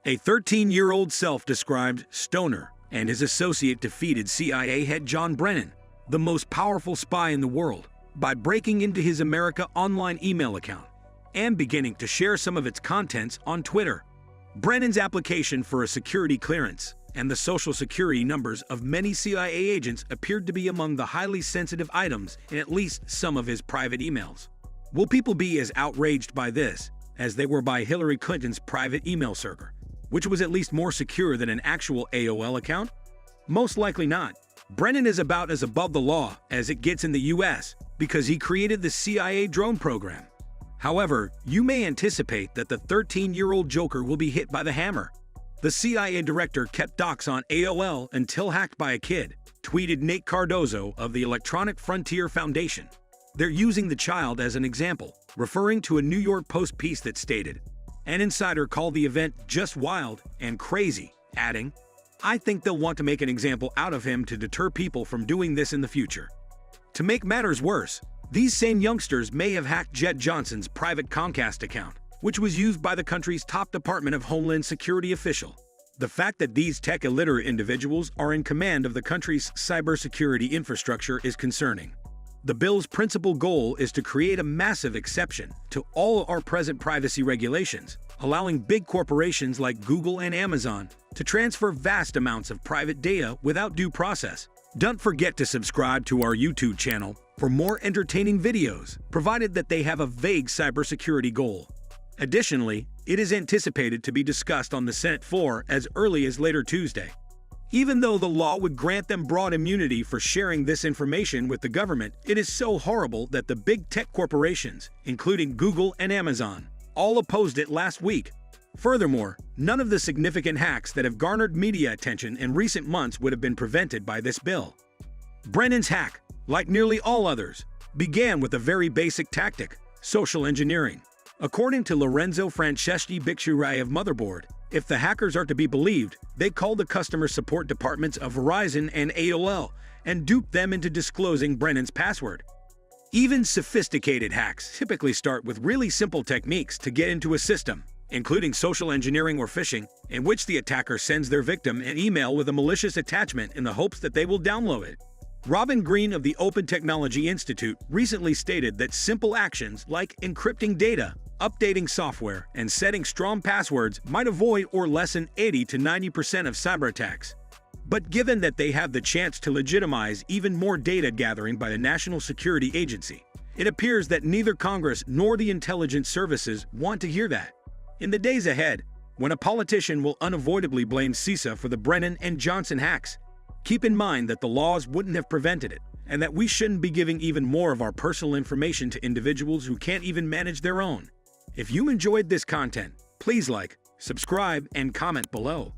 A 13-year-old self-described stoner and his associate defeated CIA head John Brennan, the most powerful spy in the world, by breaking into his America Online email account and beginning to share some of its contents on Twitter. Brennan's application for a security clearance and the social security numbers of many CIA agents appeared to be among the highly sensitive items in at least some of his private emails. Will people be as outraged by this as they were by Hillary Clinton's private email server, which was at least more secure than an actual AOL account? Most likely not. Brennan is about as above the law as it gets in the US because he created the CIA drone program. However, you may anticipate that the 13-year-old joker will be hit by the hammer. The CIA director kept docs on AOL until hacked by a kid, tweeted Nate Cardozo of the Electronic Frontier Foundation. They're using the child as an example, referring to a New York Post piece that stated, "An insider called the event just wild and crazy," adding, "I think they'll want to make an example out of him to deter people from doing this in the future." To make matters worse, these same youngsters may have hacked Jed Johnson's private Comcast account, which was used by the country's top Department of Homeland Security official. The fact that these tech-illiterate individuals are in command of the country's cybersecurity infrastructure is concerning. The bill's principal goal is to create a massive exception to all our present privacy regulations, allowing big corporations like Google and Amazon to transfer vast amounts of private data without due process. Don't forget to subscribe to our YouTube channel for more entertaining videos, provided that they have a vague cybersecurity goal. Additionally, it is anticipated to be discussed on the Senate floor as early as later Tuesday. Even though the law would grant them broad immunity for sharing this information with the government, it is so horrible that the big tech corporations, including Google and Amazon, all opposed it last week. Furthermore, none of the significant hacks that have garnered media attention in recent months would have been prevented by this bill. Brennan's hack, like nearly all others, began with a very basic tactic: social engineering. According to Lorenzo Franceschi Bixurai of Motherboard, if the hackers are to be believed, they called the customer support departments of Verizon and AOL and duped them into disclosing Brennan's password. Even sophisticated hacks typically start with really simple techniques to get into a system, including social engineering or phishing, in which the attacker sends their victim an email with a malicious attachment in the hopes that they will download it. Robin Green of the Open Technology Institute recently stated that simple actions like encrypting data, updating software, and setting strong passwords might avoid or lessen 80 to 90% of cyber attacks. But given that they have the chance to legitimize even more data gathering by the National Security Agency, it appears that neither Congress nor the intelligence services want to hear that. In the days ahead, when a politician will unavoidably blame CISA for the Brennan and Johnson hacks, keep in mind that the laws wouldn't have prevented it, and that we shouldn't be giving even more of our personal information to individuals who can't even manage their own. If you enjoyed this content, please like, subscribe, and comment below.